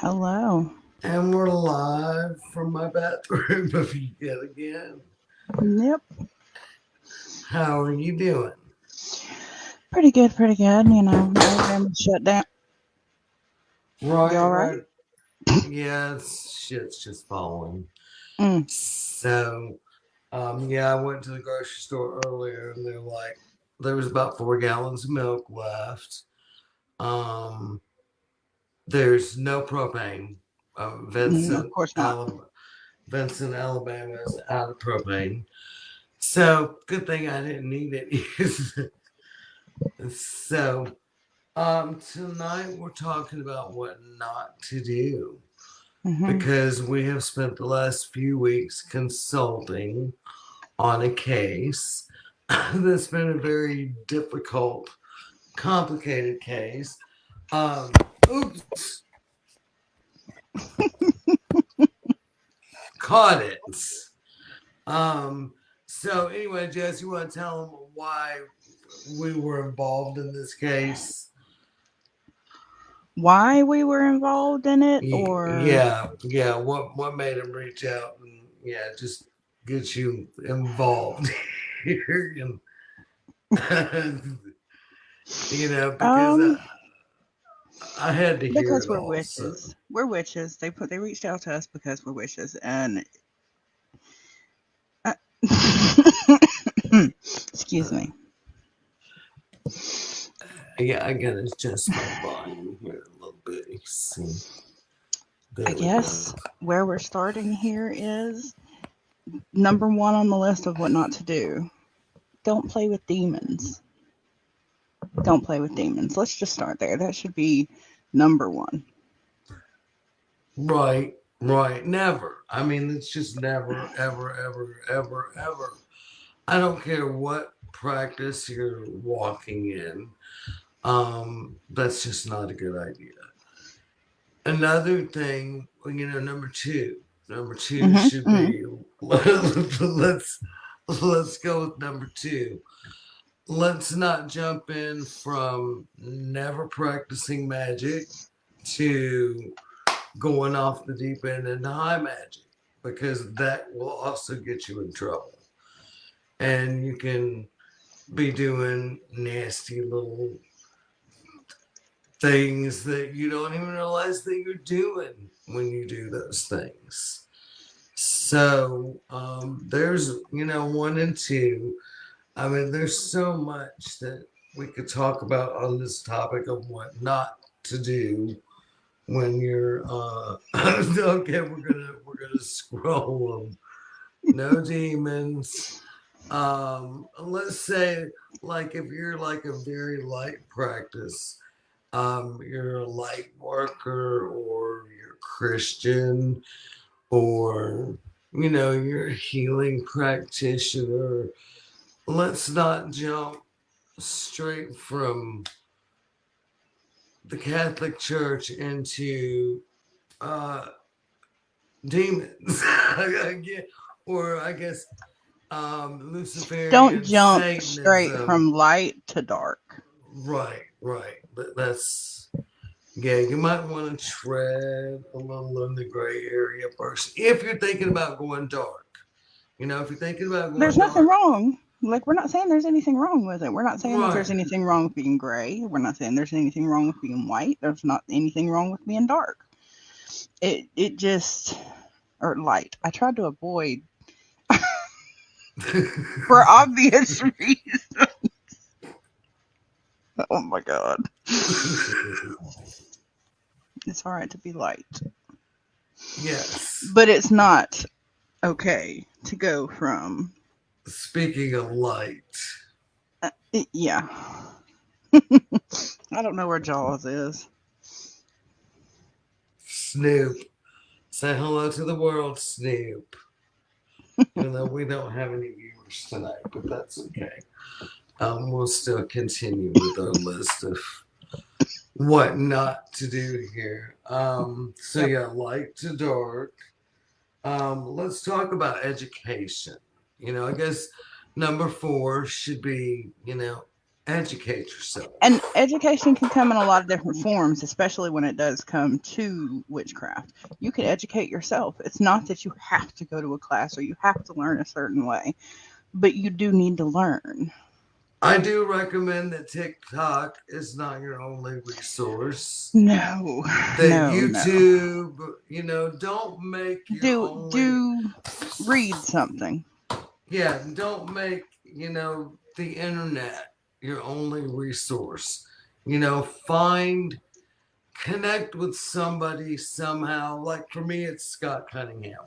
Hello. And we're live from my bathroom yet again. Yep. How are you doing? Pretty good, pretty good. Alabama shut down. You Right, all right? right. Yeah, shit's just falling. Mm. Yeah, I went to the grocery store earlier and they're like, there was about 4 gallons of milk left. Um, there's no propane. Of course not. Vincent, Alabama is out of propane. So good thing I didn't need it. so Tonight we're talking about what not to do Hmm. because we have spent the last few weeks consulting on a case that's been a very difficult, complicated case. Um, Oops, caught it. Um, so anyway, Jess, you want to tell them why we were involved in this case? Why we were involved in it, or Yeah. What made him reach out and just get you involved here, and because um, I had to hear because it we're all. So witches. We're witches. They reached out to us because we're witches, and uh, excuse uh, me. yeah, I gotta adjust my volume here a little bit. You see, I there we go. guess where we're starting here is number one on the list of what not to do. Don't play with demons. Don't play with demons. Let's just start there. That should be number one. Right, right. Never. I mean, it's just never, ever, ever, ever, ever. I don't care what practice you're walking in. That's just not a good idea. Another thing, number two. Number two Hmm. should Hmm. be let's go with number two. Let's not jump in from never practicing magic to going off the deep end into high magic because that will also get you in trouble. And you can be doing nasty little things that you don't even realize that you're doing when you do those things. So there's, one and two. I mean, there's so much that we could talk about on this topic of what not to do when you're okay. We're gonna scroll them. No demons. Let's say like if you're like a very light practice, you're a light worker or you're Christian or you're a healing practitioner. Let's not jump straight from the Catholic Church into uh demons. Or I guess Don't Luciferian jump straight Satanism. from light to dark. Right. That's yeah, you might want to tread a little in the gray area first if you're thinking about going dark. If you're thinking about There's going nothing dark, wrong. Like, we're not saying there's anything wrong with it. We're not saying that there's right. anything wrong with being gray. We're not saying there's anything wrong with being white. There's not anything wrong with being dark. It just or light. I tried to avoid for obvious reasons. Oh my god. It's all right to be light, Yes. but it's not okay to go from Speaking of light, yeah. I don't know where Jaws is. Snoop. Say hello to the world, Snoop. Even though we don't have any viewers tonight, but that's okay. We'll still continue with our list of what not to do here. So Yep. yeah, light to dark. Let's talk about education. I guess number four should be, educate yourself. And education can come in a lot of different forms, especially when it does come to witchcraft. You can educate yourself. It's not that you have to go to a class or you have to learn a certain way, but you do need to learn. I do recommend that TikTok is not your only resource. No, That no. YouTube, don't make your only, Do read something. yeah, don't make, the internet your only resource. Find, connect with somebody somehow. Like for me, it's Scott Cunningham.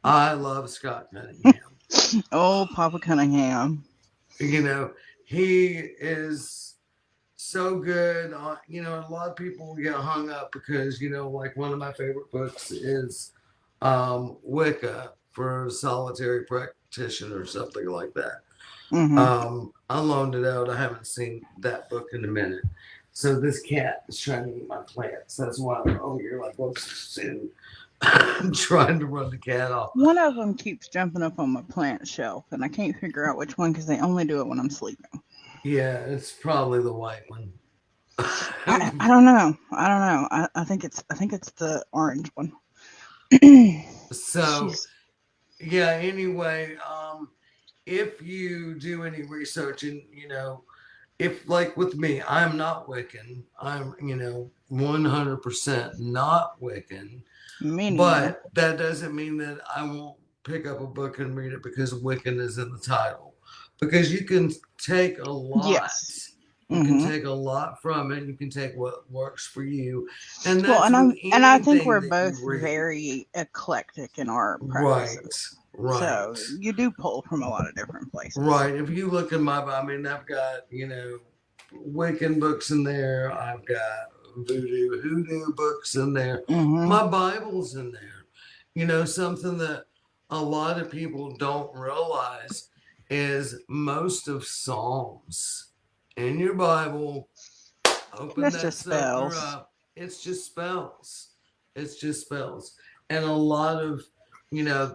I love Scott Cunningham. Oh, Papa Cunningham. You know, he is so good. A lot of people get hung up because, like one of my favorite books is Wicca for Solitary Practitioner or something like that. Hmm. I loaned it out. I haven't seen that book in a minute. So this cat is trying to eat my plants. That's why I'm over here like, whoops, and I'm trying to run the cat off. One of them keeps jumping up on my plant shelf, and I can't figure out which one because they only do it when I'm sleeping. Yeah, it's probably the white one. I don't know. I don't know. I think it's the orange one. So She's yeah, anyway, if you do any research and if like with me, I'm not Wiccan. I'm 100% not Wiccan. me neither. But that doesn't mean that I won't pick up a book and read it because Wiccan is in the title. Because you can take a lot. Yes. You can Hmm. take a lot from it. You can take what works for you. And Well, that's with and I think anything we're that you both read. very eclectic in our Right. practices. So Right. you do pull from a lot of different places. Right. If you look at I mean, I've got, Wiccan books in there. I've got hoodoo books in there. Hmm. My Bible's in there. Something that a lot of people don't realize is most of Psalms in your Bible, open That's that just sucker spells. up. It's just spells. It's just spells. And a lot of,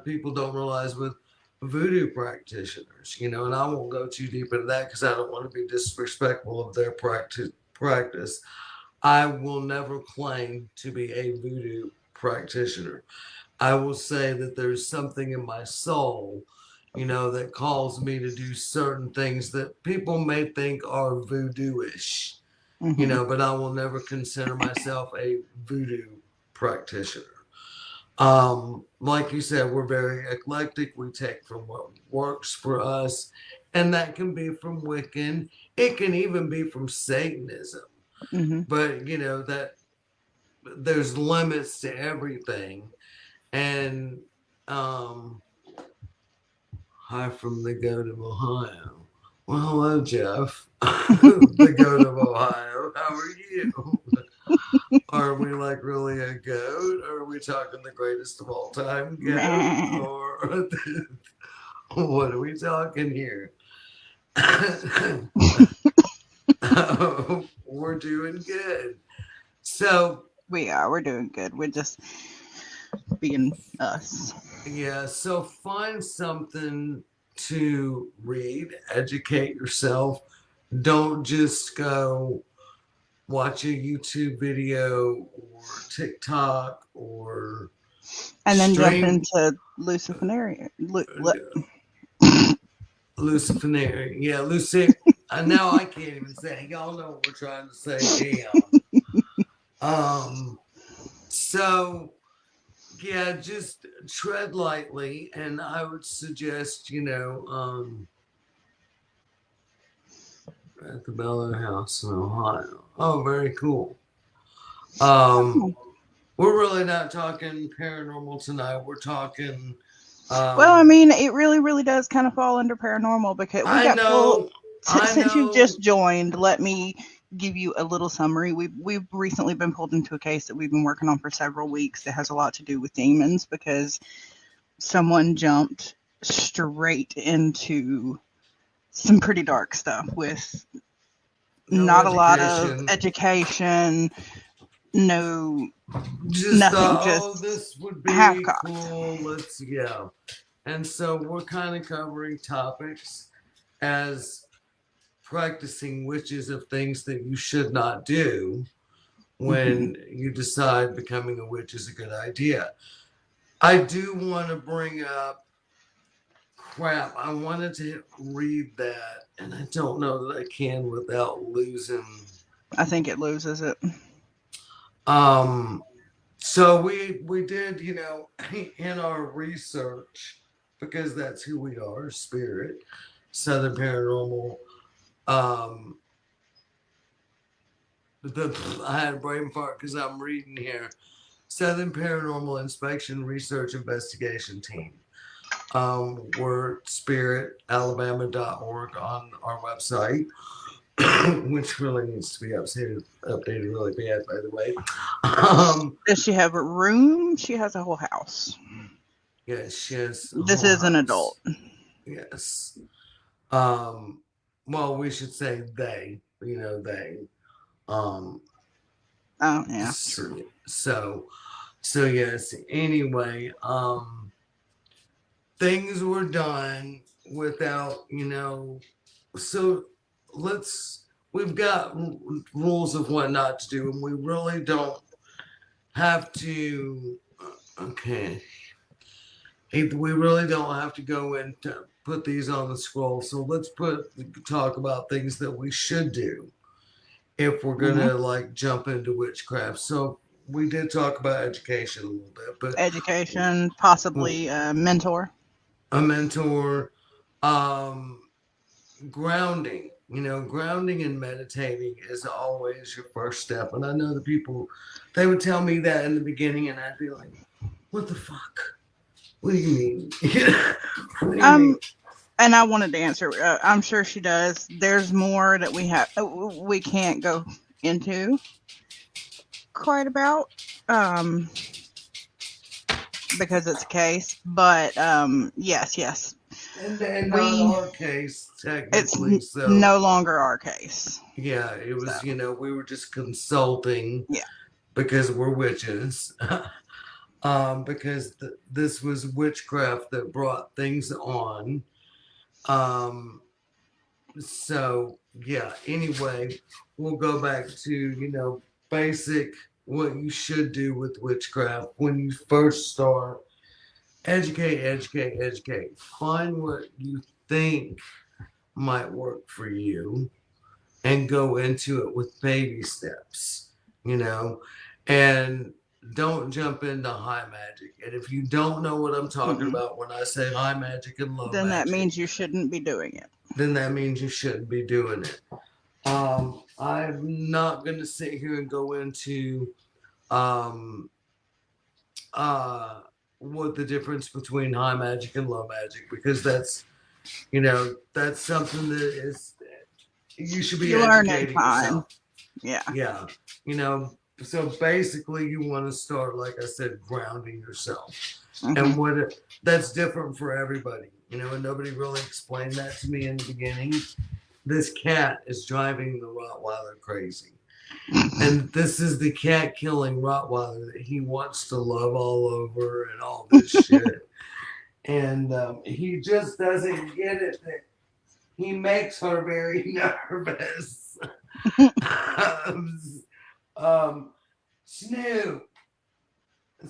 people don't realize with voodoo practitioners, and I won't go too deep into that because I don't want to be disrespectful of their practice. I will never claim to be a voodoo practitioner. I will say that there's something in my soul, that calls me to do certain things that people may think are voodoo-ish, Hmm. but I will never consider myself a voodoo practitioner. Like you said, we're very eclectic. We take from what works for us, and that can be from Wiccan. It can even be from Satanism. Hmm. But that there's limits to everything. And hi from the goat of Ohio. Well, hello, Jeff, the goat of Ohio. How are you? Are we like really a goat? Or are we talking the greatest of all time goat? Meh. Or what are we talking here? We're doing good. So, We are. We're doing good. We're just being us. yeah, so find something to read, educate yourself. Don't just go watch a YouTube video or TikTok or And then jump stream into Luciferian. Luciferian. Yeah, Lucifer. Now I can't even say. Y'all know what we're trying to say. Damn. So yeah, just tread lightly, and I would suggest, at the Bellow House in Ohio. Oh, very cool. Um, we're really not talking paranormal tonight. We're talking. Well, I Um, mean, it really, really does kind of fall under paranormal because we I got pulled. know, I Since you've know. just joined, let me give you a little summary. We've recently been pulled into a case that we've been working on for several weeks that has a lot to do with demons because someone jumped straight into some pretty dark stuff with No not a lot of education. education, no Just nothing, thought, oh, just this would half be cocked. cool. Let's And so we're kind of covering topics as practicing witches of things that you should not do Hmm. when you decide becoming a witch is a good idea. I do want to bring up crap. I wanted to read that, and I don't know that I can without losing. I think it loses it. Um, so we did, in our research, because that's who we are, spirit, Southern Paranormal. Um, I had a brain fart because I'm reading here. Southern Paranormal Inspection Research Investigation Team. We're spiritalabama.org on our website, which really needs to be updated really bad, by the way. Does she have a room? She has a whole house. Yes, she has a This whole is an adult. house. Yes. Um, well, we should say they, they. Um, Oh, yeah, so, true. so, so yes, anyway, things were done without, so we've got rules of what not to do, and we really don't have to, okay, we really don't have to go into put these on the scroll. So let's talk about things that we should do if we're Hmm. gonna like jump into witchcraft. So we did talk about education a little bit, but Education, possibly a mentor. a mentor, um, grounding. Grounding and meditating is always your first step. And I know the people, they would tell me that in the beginning, and I'd be like, "What the fuck? What do you mean? What do you mean?" Um, and I wanted to answer. I'm sure she does. There's more that we can't go into quite about, um, because it's a case. But yes, yes, And not we. our case It's technically. So no longer our case. yeah, it So was. We were just consulting yeah. because we're witches. Because this was witchcraft that brought things on. Um, so yeah. Anyway, we'll go back to basic what you should do with witchcraft when you first start. Educate, educate, educate. Find what you think might work for you and go into it with baby steps, you know, and don't jump into high magic. And if you don't know what I'm talking Mm-mm. about when I say high magic and low Then that magic, means you shouldn't be doing it. then that means you shouldn't be doing it. I'm not going to sit here and go into um, uh, what the difference between high magic and low magic because that's something that is you should be You learn in educating time. yourself. Yeah. Yeah, you know. So basically, you want to start, like I said, grounding yourself, Hmm. and that's different for everybody. And nobody really explained that to me in the beginning. This cat is driving the Rottweiler crazy. And this is the cat killing Rottweiler that he wants to love all over and all this shit. And he just doesn't get it that he makes her very nervous. um, Snoop,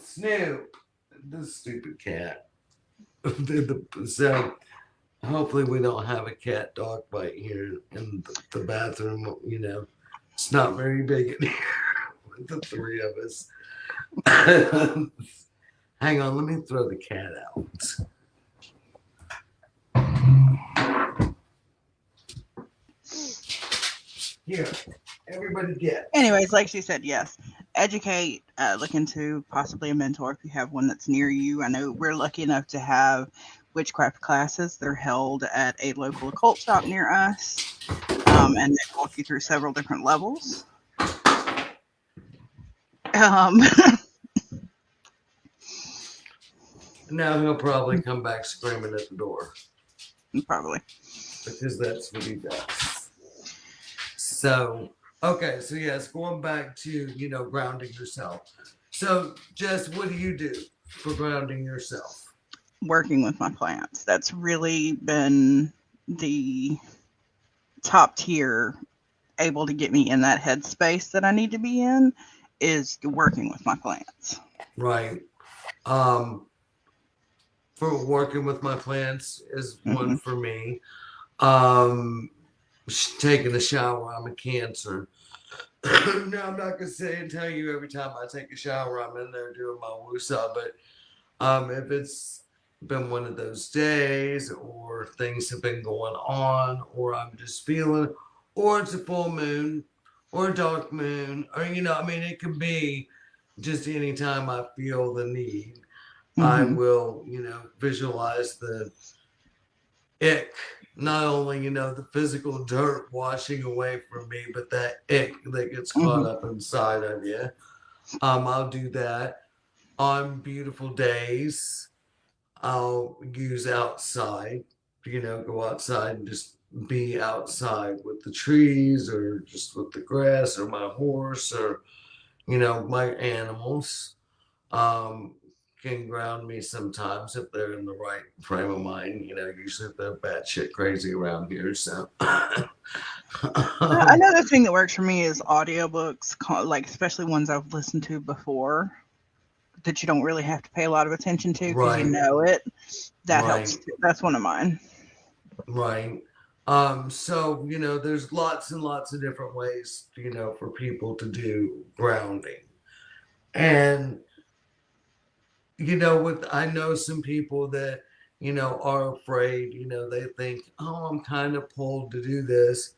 Snoop, this stupid cat. So hopefully we don't have a cat dog fight here in the bathroom. It's not very big in here with the three of us. Hang on, let me throw the cat out. Here, everybody get. Anyways, like she said, yes, educate. Look into possibly a mentor if you have one that's near you. I know we're lucky enough to have witchcraft classes. They're held at a local occult shop near us, and they walk you through several different levels. Um, Now he'll probably come back screaming at the door probably. because that's what he does. So, okay, so yes, going back to, grounding yourself. So, Jess, what do you do for grounding yourself? Working with my plants. That's really been the top tier, able to get me in that headspace that I need to be in, is working with my plants. Right. Um, for working with my plants is one Hmm. for me. Um, Taking a shower. I'm a Cancer. No, I'm not gonna say and tell you every time I take a shower I'm in there doing my woosah, but if it's been one of those days, or things have been going on, or I'm just feeling, or it's a full moon, or a dark moon, or I mean, it can be just any time I feel the need. I Hmm. will, visualize the ick, not only the physical dirt washing away from me, but that ick that gets caught Hmm. up inside of you. I'll do that on beautiful days. I'll use outside, go outside and just be outside with the trees, or just with the grass, or my horse, or my animals. Um, can ground me sometimes if they're in the right frame of mind. Usually they're batshit crazy around here. So, um, Another thing that works for me is audiobooks, like especially ones I've listened to before that you don't really have to pay a lot of attention to because you right, know it. That helps right, too. That's one of mine. right. So, there's lots and lots of different ways, for people to do grounding. And, with I know some people that, are afraid, they think, oh, I'm kind of pulled to do this,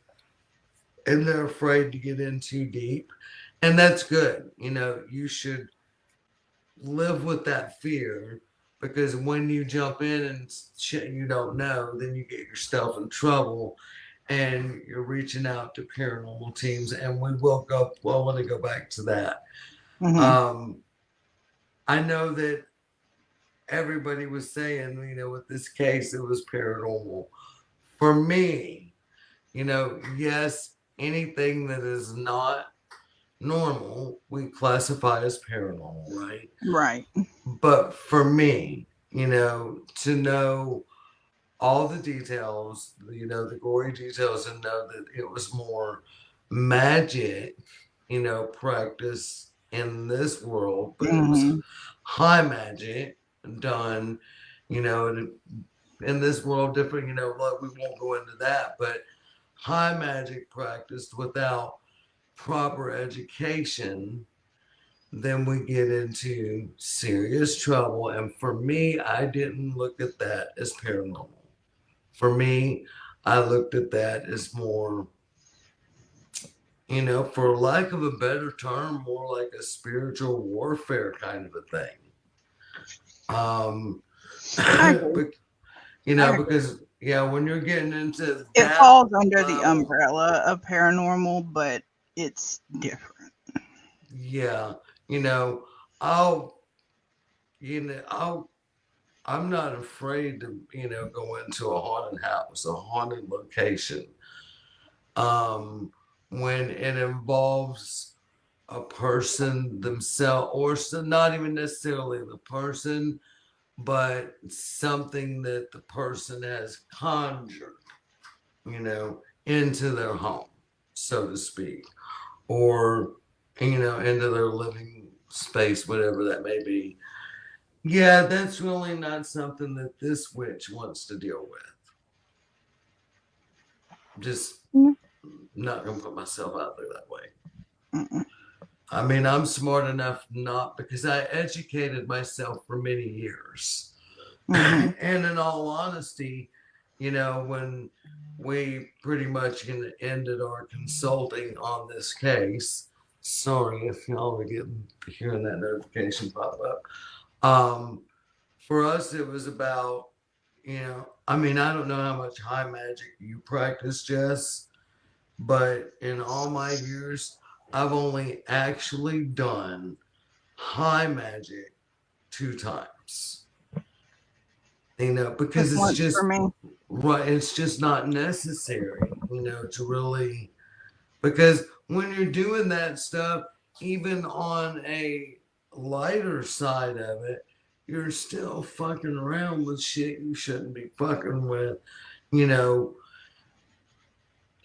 and they're afraid to get in too deep. And that's good. You should live with that fear, because when you jump in and shit you don't know, then you get yourself in trouble, and you're reaching out to paranormal teams. And we will go, well, I want to go back to that. Hmm. Um, I know that everybody was saying, with this case, it was paranormal. For me, yes, anything that is not normal, we classify as paranormal, right? Right. But for me, to know all the details, the gory details, and know that it was more magic, practice in this world, but it was Hmm. high magic done, in this world, different, like, we won't go into that, but high magic practiced without proper education, then we get into serious trouble. And for me, I didn't look at that as paranormal. For me, I looked at that as more, for lack of a better term, more like a spiritual warfare kind of a thing. Um, I agree. but I agree. because yeah, when you're getting into It that falls under the level, umbrella of paranormal, but it's different. yeah, you know, I'll, I'll I'm not afraid to, go into a haunted house, a haunted location. Um, when it involves a person themselves, or not even necessarily the person, but something that the person has conjured, into their home, so to speak, or, into their living space, whatever that may be. Yeah, that's really not something that this witch wants to deal with. Just not gonna put myself out there that way. Mm-mm. I mean, I'm smart enough not, because I educated myself for many years. Mm-hmm. And in all honesty, when we pretty much ended our consulting on this case, sorry if y'all are getting hearing that notification pop up. For us, it was about, I mean, I don't know how much high magic you practice, Jess, but in all my years, I've only actually done high magic 2 times. Because Just it's once for just me. right, it's just not necessary, to really, because when you're doing that stuff, even on a lighter side of it, you're still fucking around with shit you shouldn't be fucking with. You know,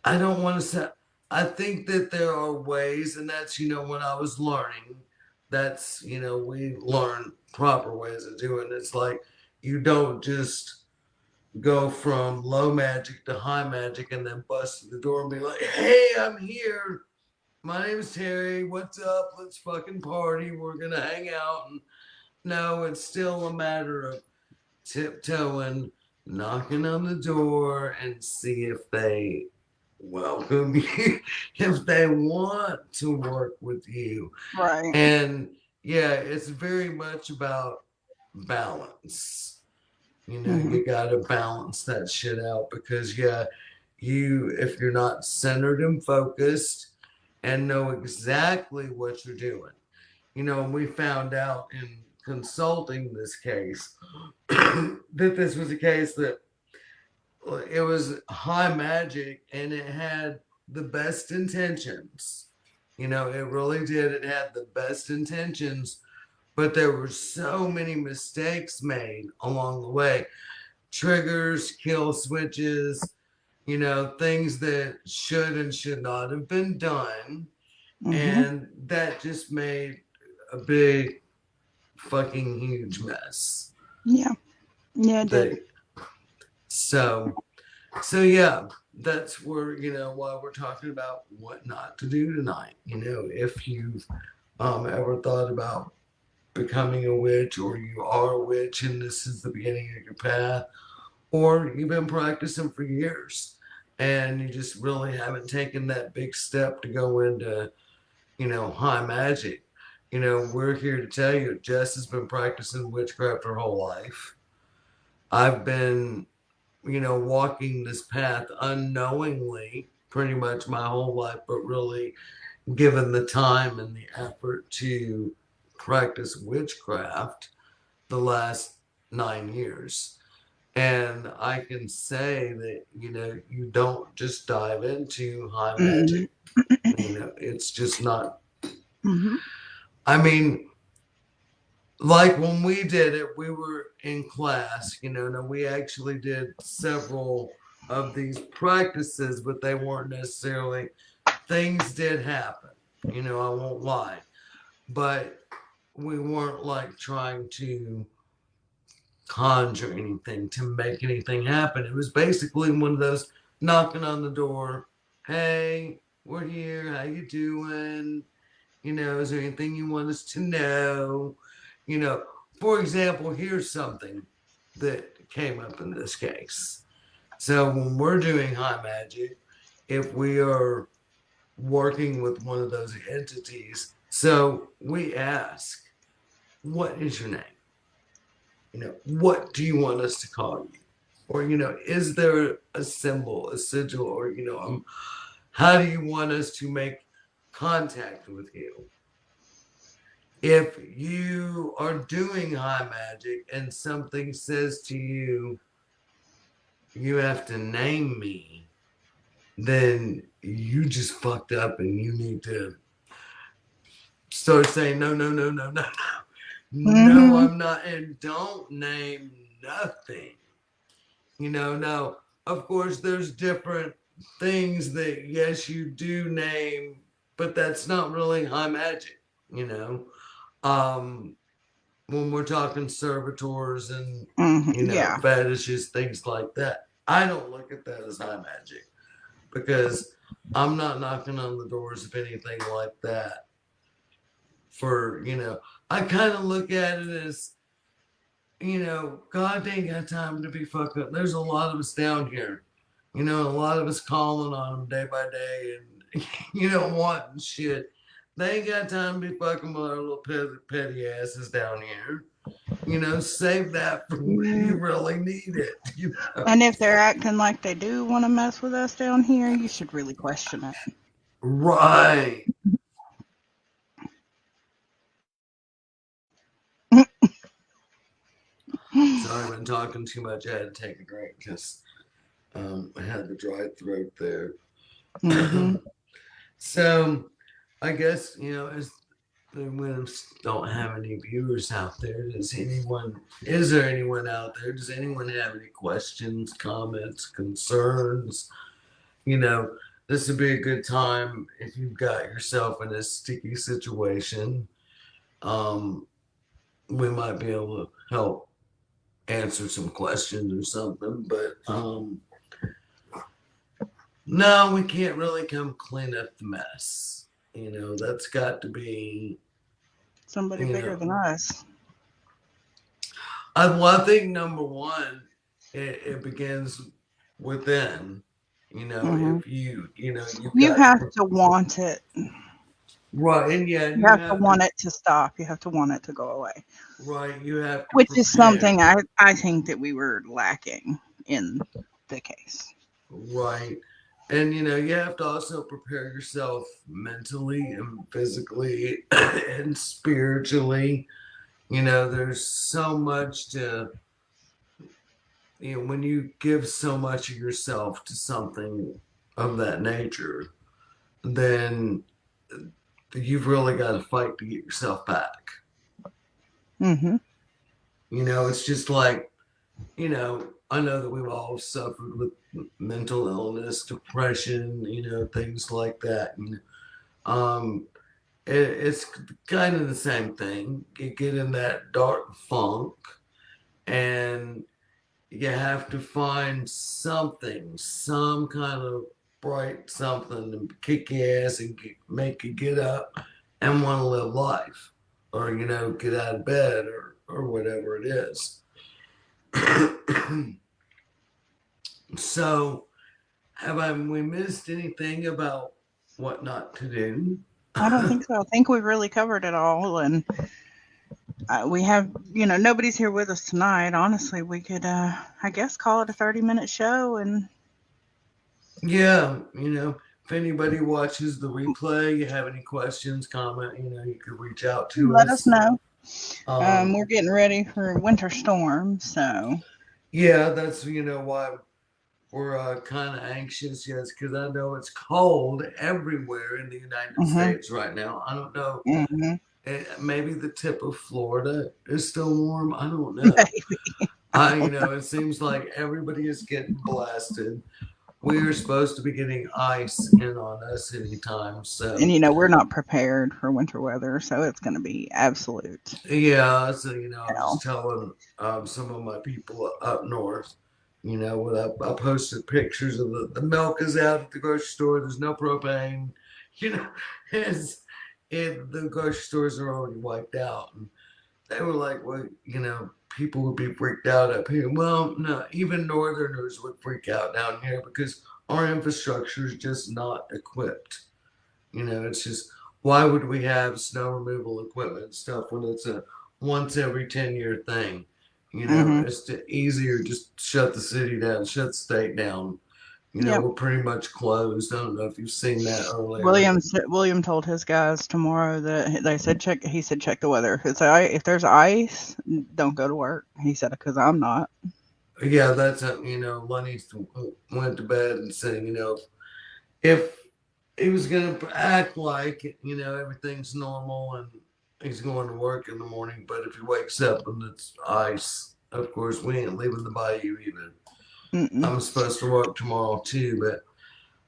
I don't want to say, I think that there are ways, and that's, when I was learning, that's, we learn proper ways of doing it. It's like you don't just go from low magic to high magic and then bust through the door and be like, hey, I'm here. My name is Terry. What's up? Let's fucking party. We're going to hang out. And no, it's still a matter of tiptoeing, knocking on the door, and see if they welcome you, if they want to work with you. Right. And yeah, it's very much about balance. Hmm. You got to balance that shit out because, yeah, if you're not centered and focused and know exactly what you're doing, and we found out in consulting this case that this was a case that it was high magic and it had the best intentions. It really did. It had the best intentions, but there were so many mistakes made along the way. Triggers, kill switches, things that should and should not have been done. Hmm. And that just made a big fucking huge mess. Yeah. Yeah, it did. That so So yeah, that's where why we're talking about what not to do tonight. If you've ever thought about becoming a witch, or you are a witch and this is the beginning of your path, or you've been practicing for years and you just really haven't taken that big step to go into high magic. We're here to tell you Jess has been practicing witchcraft her whole life. I've been walking this path unknowingly pretty much my whole life, but really given the time and the effort to practice witchcraft the last 9 years. And I can say that, you don't just dive into high Hmm. magic. It's just not, Hmm. I mean, like when we did it, we were in class, now we actually did several of these practices, but they weren't necessarily, things did happen, I won't lie, but we weren't like trying to conjure anything to make anything happen. It was basically one of those knocking on the door, hey, we're here, how you doing? Is there anything you want us to know? You know, for example, here's something that came up in this case. So when we're doing high magic, if we are working with one of those entities, so we ask, what is your name? What do you want us to call you? Or, is there a symbol, a sigil, or, how do you want us to make contact with you? If you are doing high magic and something says to you, you have to name me, then you just fucked up and you need to start saying, no, no, no, no, no, no. No, Hmm. I'm not. And don't name nothing. Now, of course, there's different things that, yes, you do name, but that's not really high magic, you know. Um, when we're talking servitors and Hmm. Yeah. fetishes, things like that, I don't look at that as high magic because I'm not knocking on the doors of anything like that. For I kind of look at it as God ain't got time to be fucking. There's a lot of us down here, a lot of us calling on them day by day, and wanting shit. They ain't got time to be fucking with our little petty asses down here. Save that for when Mm. you really need it. And if they're acting like they do want to mess with us down here, you should really question it. Right. Sorry, I've been talking too much. I had to take a drink because I had the dry throat there. Hmm. So I guess as we don't have any viewers out there. Is there anyone out there? Does anyone have any questions, comments, concerns? You know, this would be a good time if you've got yourself in a sticky situation. Um, we might be able to help answer some questions or something, but no, we can't really come clean up the mess. That's got to be, Somebody you bigger know, than us. well, I think number one, it begins within. Hmm. If you've You got to have to want it. right, and yeah, You you have to have to want it to stop. You have to want it to go away, right, you have to which is prepare something I think that we were lacking in the case. right, and you have to also prepare yourself mentally and physically and spiritually. There's so much to when you give so much of yourself to something of that nature, then you've really got to fight to get yourself back. Hmm. It's just like, I know that we've all suffered with mental illness, depression, things like that. Um, it's kind of the same thing. You get in that dark funk, and you have to find something, some kind of bright something to kick your ass and make you get up and want to live life, or get out of bed, or whatever it is. So, we missed anything about what not to do? I don't think so. I think we really covered it all, and we have, nobody's here with us tonight. Honestly, we could, I guess, call it a 30-minute show and Yeah, if anybody watches the replay, you have any questions, comment, you could reach out to let us us. know. Um, We're getting ready for winter storm, so. yeah, that's why we're kind of anxious, yes, because I know it's cold everywhere in the United Hmm. States right now. I don't know. Hmm. Maybe the tip of Florida is still warm. I don't know. It seems like everybody is getting blasted. We are supposed to be getting ice in on us anytime. And So, we're not prepared for winter weather, so it's going to be absolute yeah. So, I was just hell. telling some of my people up north, when I posted pictures of the milk is out at the grocery store. There's no propane. You know, it's, the grocery stores are already wiped out. And they were like, well, people would be freaked out up here. Well, no, even northerners would freak out down here because our infrastructure is just not equipped. It's just, why would we have snow removal equipment and stuff when it's a once every 10-year thing? Hmm. It's easier just shut the city down, shut the state down. Yep. We're pretty much closed. I don't know if you've seen that earlier. William told his guys tomorrow that they said check. He said check the weather. If there's ice, don't go to work. He said because I'm not. Yeah, that's Lenny went to bed and said, if he was gonna act like everything's normal and he's going to work in the morning, but if he wakes up and it's ice, of course we ain't leaving the bayou either. Mm-mm. I'm supposed to work tomorrow too, but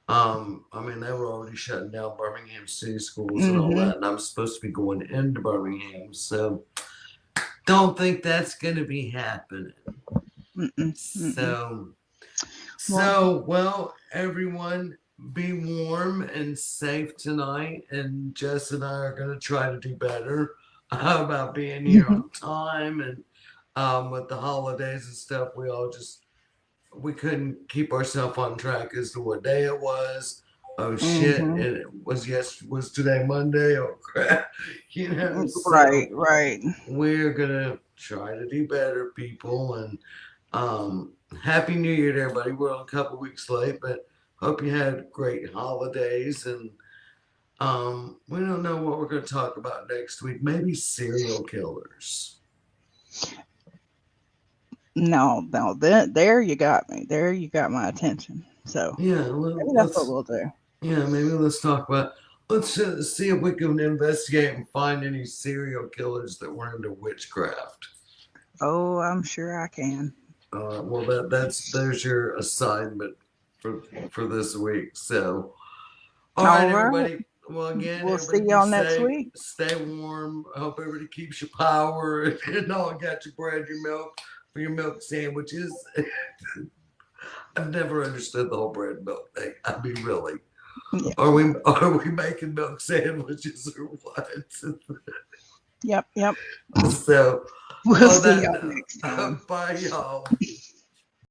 I mean they were already shutting down Birmingham city schools and all Mm-hmm. that, and I'm supposed to be going into Birmingham, so don't think that's gonna be happening. Mm-mm. Mm-mm. So Well. well, everyone, be warm and safe tonight. And Jess and I are going to try to do better about being here Mm-hmm. on time. And with the holidays and stuff, we couldn't keep ourselves on track as to what day it was. Oh shit! Mm-hmm. And it was today Monday? Oh crap! Right. So Right. we're gonna try to do better, people, and um, Happy New Year to everybody. We're a couple weeks late, but hope you had great holidays. And we don't know what we're going to talk about next week. Maybe serial killers. No. No. There you got me. There you got my attention. So Yeah, maybe that's what let's we'll do. maybe let's talk about. Let's see if we can investigate and find any serial killers that were into witchcraft. Oh, I'm sure I can. Well, there's your assignment for this week. So. All right, All right. everybody. Well, again, We'll see everybody be y'all next safe, week. stay warm. I hope everybody keeps your power and all. Got your bread, your milk for your milk sandwiches. I've never understood the whole bread and milk thing. I mean, really, Yeah. are we making milk sandwiches or what? Yep. Yep. So, We'll on see that y'all next time. note, bye, y'all.